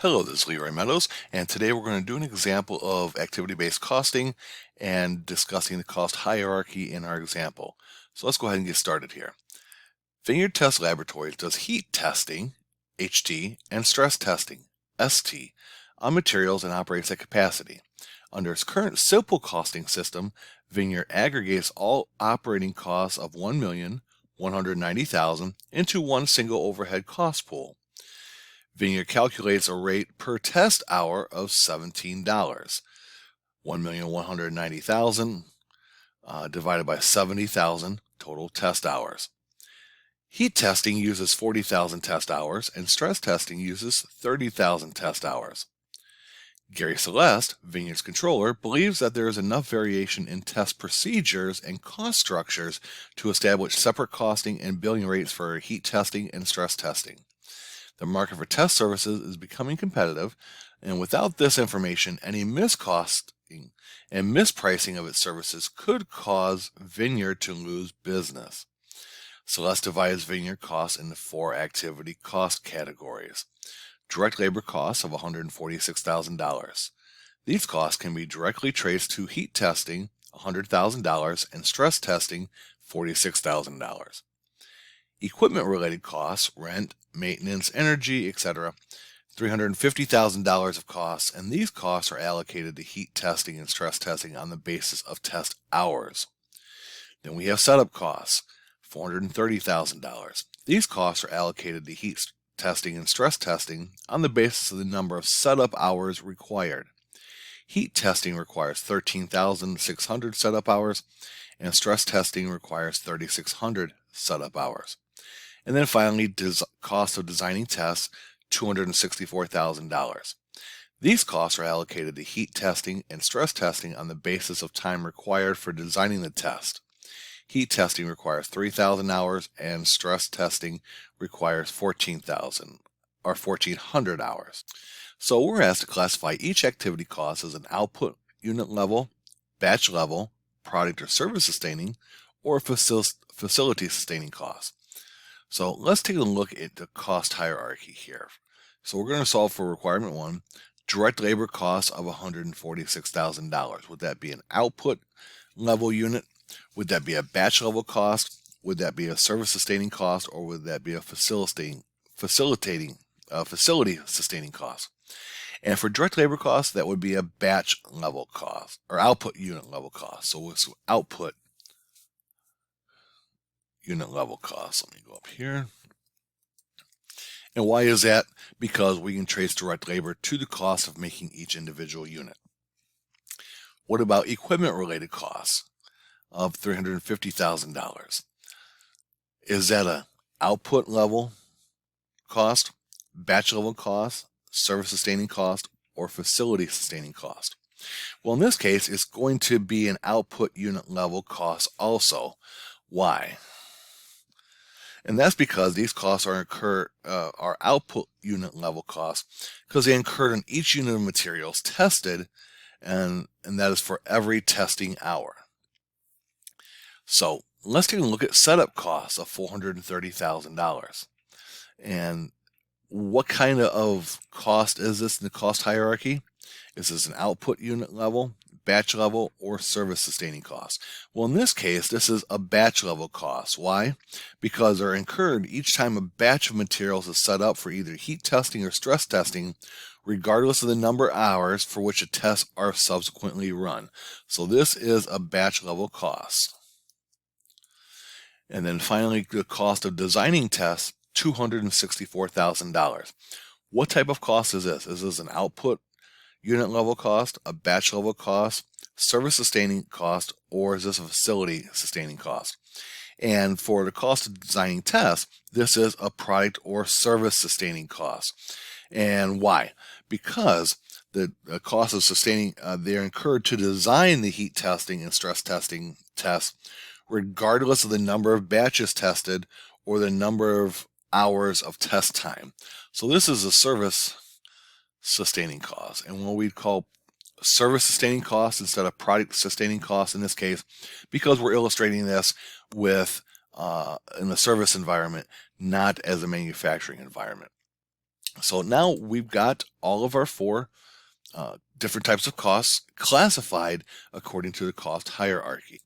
Hello, this is Leroy Meadows, and today we're going to do an example of activity-based costing and discussing the cost hierarchy in our example. So let's go ahead and get started here. Vineyard Test Laboratories does heat testing, HT, and stress testing, ST, on materials and operates at capacity. Under its current simple costing system, Vineyard aggregates all operating costs of $1,190,000 into one single overhead cost pool. Vineyard calculates a rate per test hour of $17. $1,190,000 divided by 70,000 total test hours. Heat testing uses 40,000 test hours and stress testing uses 30,000 test hours. Gary Celeste, Vineyard's controller, believes that there is enough variation in test procedures and cost structures to establish separate costing and billing rates for heat testing and stress testing. The market for test services is becoming competitive, and without this information, any miscosting and mispricing of its services could cause Vineyard to lose business. Celeste divides Vineyard costs into four activity cost categories. Direct labor costs of $146,000. These costs can be directly traced to heat testing, $100,000, and stress testing, $46,000. Equipment-related costs, rent, maintenance, energy, etc., $350,000 of costs, and these costs are allocated to heat testing and stress testing on the basis of test hours. Then we have setup costs, $430,000. These costs are allocated to heat testing and stress testing on the basis of the number of setup hours required. Heat testing requires 13,600 setup hours, and stress testing requires 3,600 setup hours. And then finally, cost of designing tests, $264,000. These costs are allocated to heat testing and stress testing on the basis of time required for designing the test. Heat testing requires 3,000 hours and stress testing requires 1,400 hours. So we're asked to classify each activity cost as an output unit level, batch level, product or service sustaining, or facility sustaining cost. So let's take a look at the cost hierarchy here. So we're going to solve for requirement 1, direct labor costs of $146,000. Would that be an output level unit? Would that be a batch level cost? Would that be a service sustaining cost? Or would that be a facility sustaining cost? And for direct labor costs, that would be a batch level cost or output unit level cost. So it's output unit level cost. Let me go up here. And why is that? Because we can trace direct labor to the cost of making each individual unit. What about equipment related costs of $350,000? Is that a output level cost, batch level cost, service sustaining cost, or facility sustaining cost? Well, in this case, it's going to be an output unit level cost also. Why? And that's because these costs are output unit level costs because they incurred on each unit of materials tested, and that is for every testing hour. So let's take a look at setup costs of $430,000. And what kind of cost is this in the cost hierarchy? Is this an output unit level, batch level, or service sustaining cost? Well, in this case, this is a batch level cost. Why? Because they're incurred each time a batch of materials is set up for either heat testing or stress testing, regardless of the number of hours for which the tests are subsequently run. So this is a batch level cost. And then finally, the cost of designing tests, $264,000. What type of cost is this? Is this an output unit level cost, a batch level cost, service sustaining cost, or is this a facility sustaining cost? And for the cost of designing tests, this is a product or service sustaining cost. And why? Because the cost of sustaining, they're incurred to design the heat testing and stress testing tests, regardless of the number of batches tested or the number of hours of test time. So this is a service sustaining cost, and what we call service sustaining cost instead of product sustaining cost in this case, because we're illustrating this with in the service environment, not as a manufacturing environment. So now we've got all of our four different types of costs classified according to the cost hierarchy.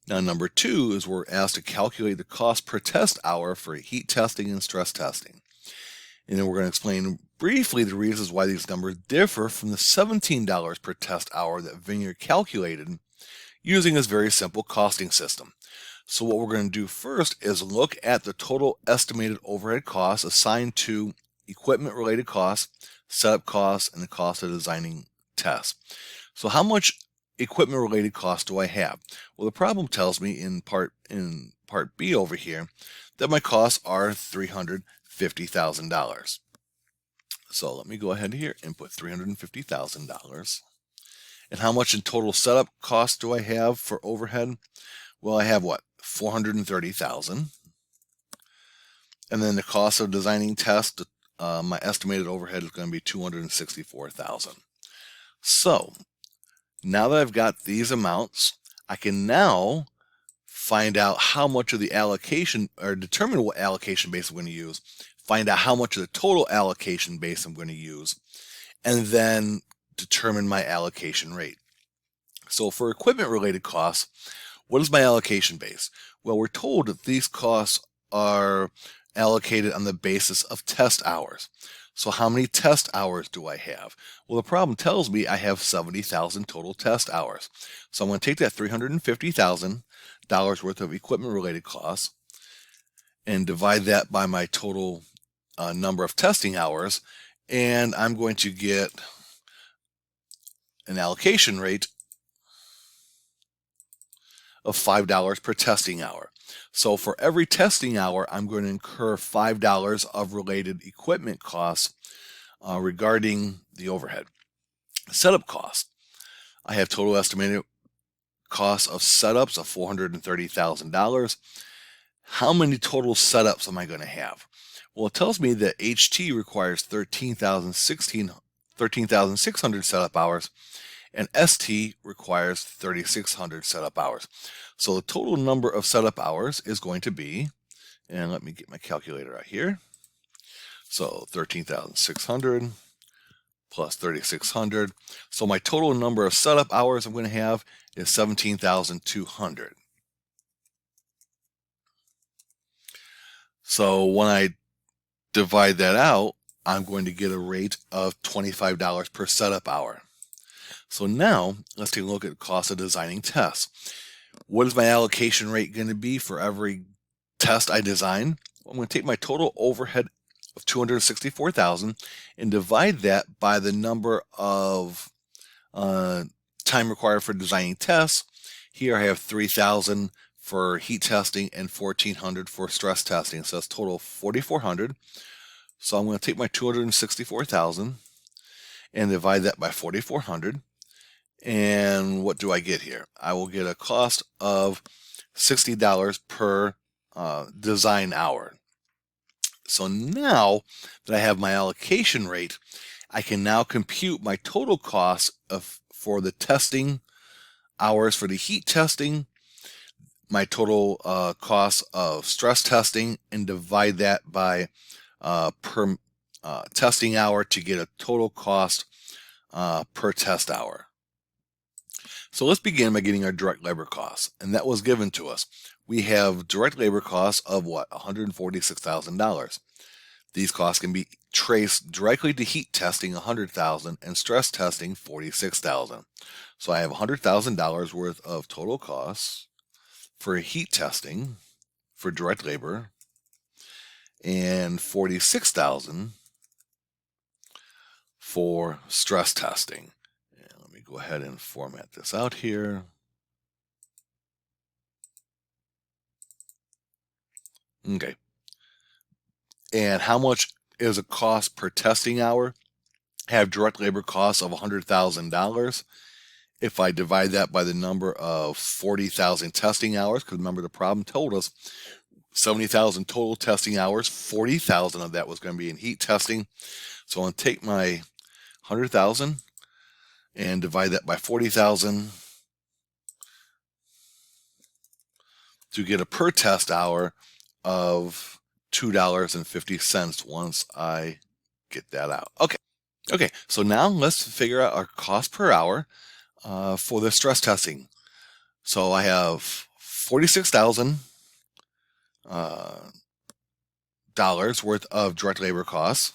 Now, number 2 is we're asked to calculate the cost per test hour for heat testing and stress testing. And then we're going to explain briefly the reasons why these numbers differ from the $17 per test hour that Vineyard calculated using this very simple costing system. So what we're going to do first is look at the total estimated overhead costs assigned to equipment-related costs, setup costs, and the cost of designing tests. So how much equipment-related costs do I have? Well, the problem tells me in part B over here that my costs are $350,000. So let me go ahead here and put $350,000. And how much in total setup costs do I have for overhead? Well, I have what? $430,000. And then the cost of designing tests, my estimated overhead is going to be $264,000. So now that I've got these amounts, I can now find out how much of the allocation, or determine what allocation base I'm going to use, find out how much of the total allocation base I'm going to use, and then determine my allocation rate. So for equipment related costs, what is my allocation base? Well, we're told that these costs are allocated on the basis of test hours. So how many test hours do I have? Well, the problem tells me I have 70,000 total test hours. So I'm going to take that $350,000 worth of equipment related costs and divide that by my total number of testing hours, and I'm going to get an allocation rate of $5 per testing hour. So for every testing hour, I'm going to incur $5 of related equipment costs regarding the overhead. Setup costs. I have total estimated costs of setups of $430,000. How many total setups am I going to have? Well, it tells me that HT requires 13,600 setup hours, and ST requires 3,600 setup hours. So the total number of setup hours is going to be, and let me get my calculator out here. So 13,600 plus 3,600. So my total number of setup hours I'm going to have is 17,200. So when I divide that out, I'm going to get a rate of $25 per setup hour. So now let's take a look at the cost of designing tests. What is my allocation rate going to be for every test I design? Well, I'm going to take my total overhead of $264,000 and divide that by the number of time required for designing tests. Here I have 3,000 for heat testing and 1,400 for stress testing. So that's total 4,400. So I'm going to take my 264,000 and divide that by 4,400. And what do I get here? I will get a cost of $60 per design hour. So now that I have my allocation rate, I can now compute my total cost for the testing hours for the heat testing, my total cost of stress testing, and divide that by per testing hour to get a total cost per test hour. So let's begin by getting our direct labor costs, and that was given to us. We have direct labor costs of what? $146,000. These costs can be traced directly to heat testing, $100,000, and stress testing, $46,000. So I have $100,000 worth of total costs for heat testing for direct labor and $46,000 for stress testing. And let me go ahead and format this out here. Okay. And how much is a cost per testing hour? I have direct labor costs of $100,000. If I divide that by the number of 40,000 testing hours, because remember the problem told us 70,000 total testing hours, 40,000 of that was going to be in heat testing. So I'm going to take my 100,000 and divide that by 40,000 to get a per test hour of $2.50 once I get that out. Okay, so now let's figure out our cost per hour for the stress testing. So I have $46,000 worth of direct labor costs.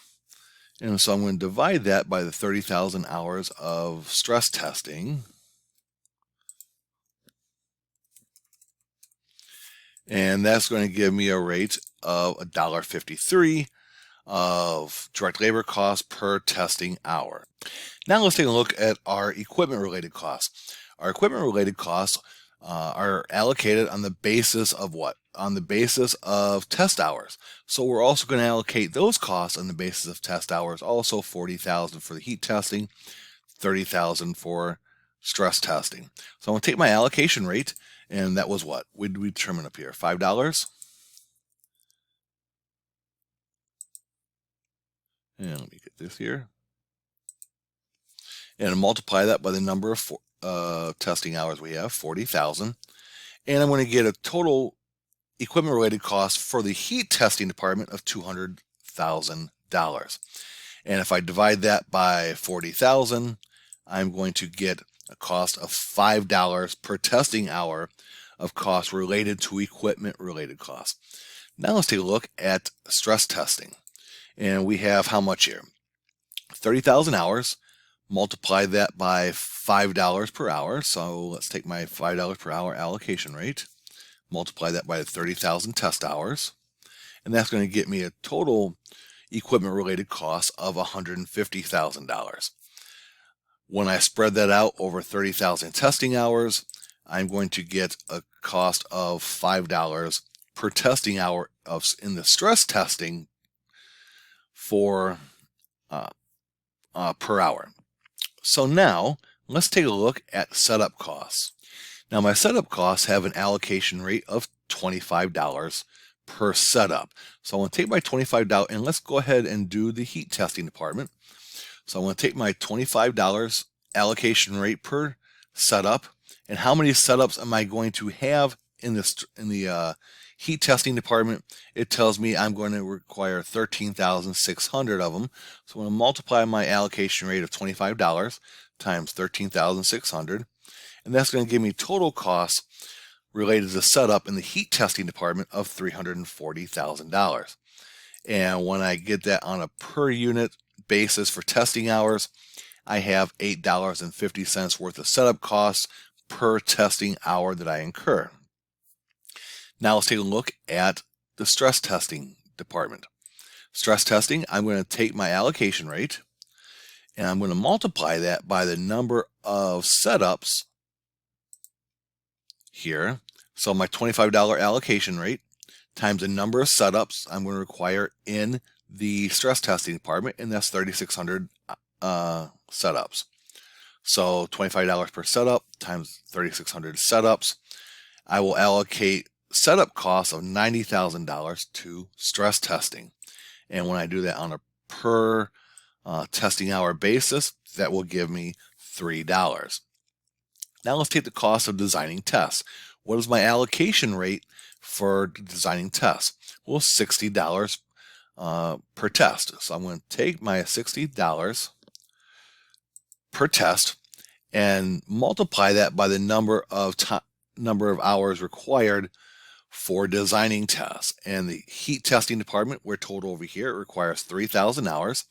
And so I'm going to divide that by the 30,000 hours of stress testing. And that's going to give me a rate of $1.53 of direct labor costs per testing hour. Now let's take a look at our equipment related costs. Our equipment related costs are allocated on the basis of what? On the basis of test hours. So we're also going to allocate those costs on the basis of test hours. Also $40,000 for the heat testing, $30,000 for stress testing. So I'm going to take my allocation rate, and that was what? What did we determine up here? $5. And let me get this here. And multiply that by the number of testing hours we have, 40,000. And I'm going to get a total equipment related cost for the heat testing department of $200,000. And if I divide that by 40,000, I'm going to get a cost of $5 per testing hour of costs related to equipment related costs. Now let's take a look at stress testing. And we have how much here? 30,000 hours. Multiply that by $5 per hour. So let's take my $5 per hour allocation rate, multiply that by the 30,000 test hours, and that's going to get me a total equipment related cost of $150,000. When I spread that out over 30,000 testing hours, I'm going to get a cost of $5 per testing hour in the stress testing for per hour. So now let's take a look at setup costs. Now my setup costs have an allocation rate of $25 per setup. So I'm going to take my $25 and let's go ahead and do the heat testing department. So I'm going to take my $25 allocation rate per setup, and how many setups am I going to have in the heat testing department? It tells me I'm going to require 13,600 of them. So I'm going to multiply my allocation rate of $25 times 13,600, and that's going to give me total costs related to setup in the heat testing department of $340,000. And when I get that on a per unit basis for testing hours, I have $8.50 worth of setup costs per testing hour that I incur. Now let's take a look at the stress testing department. Stress testing, I'm going to take my allocation rate and I'm going to multiply that by the number of setups here. So my $25 allocation rate times the number of setups I'm going to require in the stress testing department, and that's 3,600 setups. So $25 per setup times 3,600 setups. I will allocate setup costs of $90,000 to stress testing. And when I do that on a per testing hour basis, that will give me $3. Now let's take the cost of designing tests. What is my allocation rate for designing tests? Well, $60 per test. So I'm going to take my $60 per test and multiply that by the number of hours required for designing tests. And the heat testing department, we're told over here, it requires 3,000 hours.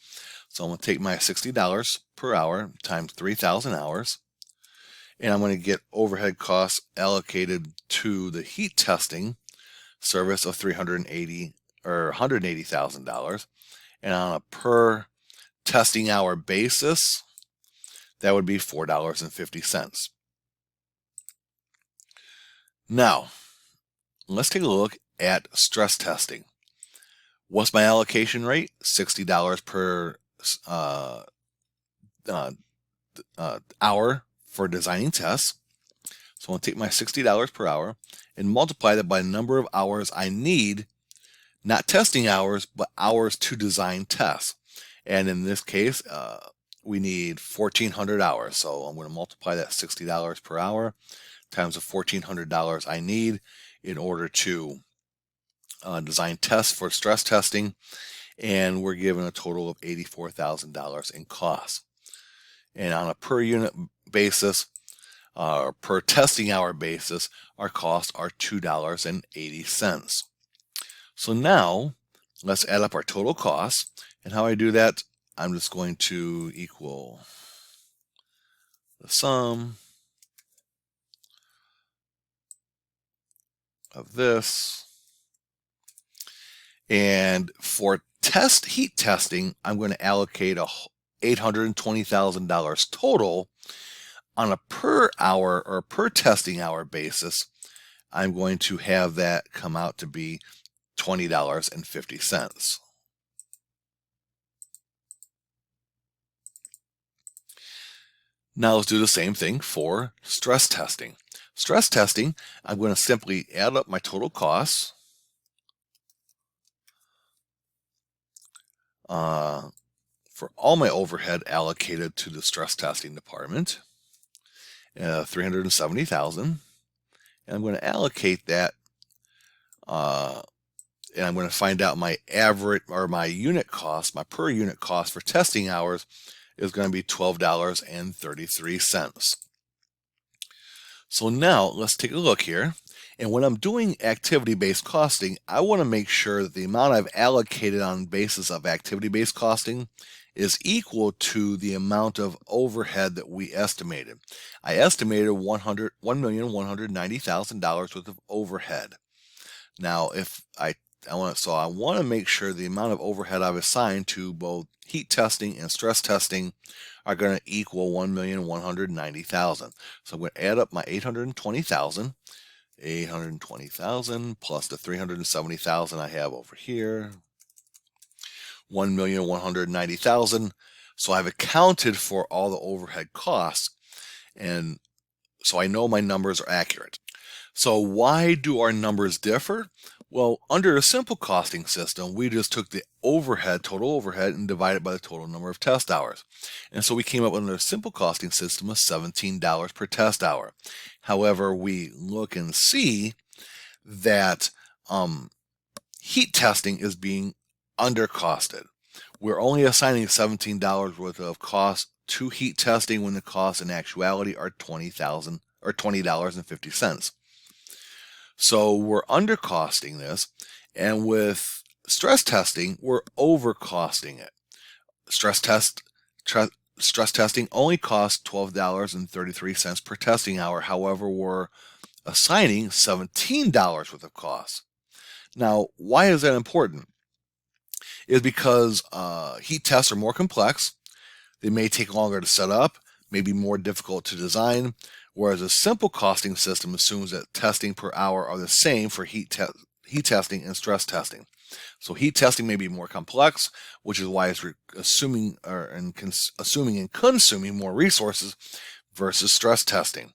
So I'm going to take my $60 per hour times 3,000 hours, and I'm going to get overhead costs allocated to the heat testing service of $180,000, and on a per testing hour basis, that would be $4.50. Now, let's take a look at stress testing. What's my allocation rate? $60 per hour for designing tests. So I'm going to take my $60 per hour and multiply that by the number of hours I need, not testing hours, but hours to design tests. And in this case, we need 1,400 hours. So I'm going to multiply that $60 per hour times the $1,400 I need in order to design tests for stress testing. and we're given a total of $84,000 in costs. And on a per unit basis, or per testing hour basis, our costs are $2.80. So now let's add up our total costs. And how I do that, I'm just going to equal the sum of this. And for heat testing, I'm going to allocate $820,000 total. On a per hour or per testing hour basis, I'm going to have that come out to be $20.50. Now let's do the same thing for stress testing. Stress testing, I'm going to simply add up my total costs for all my overhead allocated to the stress testing department, $370,000, and I'm going to allocate that, and I'm going to find out my average or my unit cost, my per unit cost for testing hours is going to be $12.33. So now let's take a look here. And when I'm doing activity-based costing, I want to make sure that the amount I've allocated on basis of activity-based costing is equal to the amount of overhead that we estimated. I estimated $1,190,000 worth of overhead. Now, I want to make sure the amount of overhead I've assigned to both heat testing and stress testing are going to equal $1,190,000. So I'm going to add up my $820,000 plus the $370,000 I have over here, $1,190,000. So I've accounted for all the overhead costs, and so I know my numbers are accurate. So why do our numbers differ? Well, under a simple costing system, we just took the overhead, total overhead, and divided by the total number of test hours. And so we came up with a simple costing system of $17 per test hour. However, we look and see that heat testing is being undercosted. We're only assigning $17 worth of cost to heat testing when the costs in actuality are $20.50. So we're undercosting this, and with stress testing, we're overcosting it. Stress testing only costs $12.33 per testing hour. However, we're assigning $17 worth of costs. Now, why is that important? It's because heat tests are more complex. They may take longer to set up, may be more difficult to design, whereas a simple costing system assumes that testing per hour are the same for heat testing and stress testing. So heat testing may be more complex, which is why it's assuming and consuming more resources versus stress testing.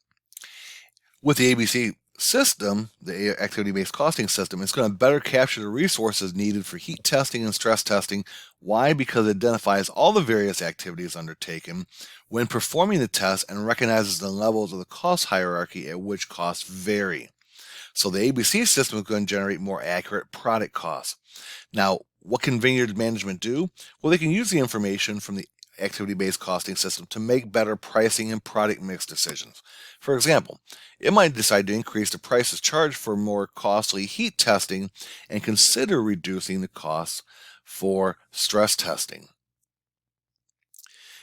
With the ABC system, the activity-based costing system, it's going to better capture the resources needed for heat testing and stress testing. Why? Because it identifies all the various activities undertaken when performing the test and recognizes the levels of the cost hierarchy at which costs vary. So the ABC system is going to generate more accurate product costs. Now, what can vineyard management do? Well, they can use the information from the activity-based costing system to make better pricing and product mix decisions. For example, it might decide to increase the prices charged for more costly heat testing and consider reducing the costs for stress testing.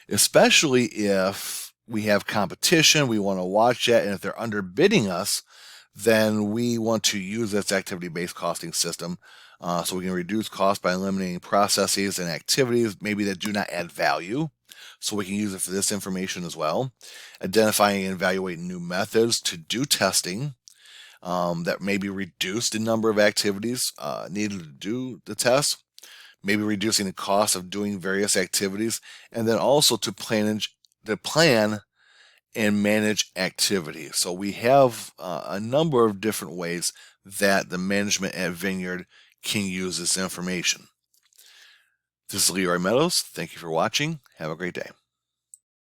Especially if we have competition, we want to watch that, and if they're underbidding us, then we want to use this activity-based costing system so we can reduce costs by eliminating processes and activities maybe that do not add value. So we can use it for this information as well. Identifying and evaluating new methods to do testing that maybe reduce the number of activities needed to do the test. Maybe reducing the cost of doing various activities, and then also to plan and manage activities. So we have a number of different ways that the management at Vineyard can use this information. This is Leroy Meadows. Thank you for watching. Have a great day.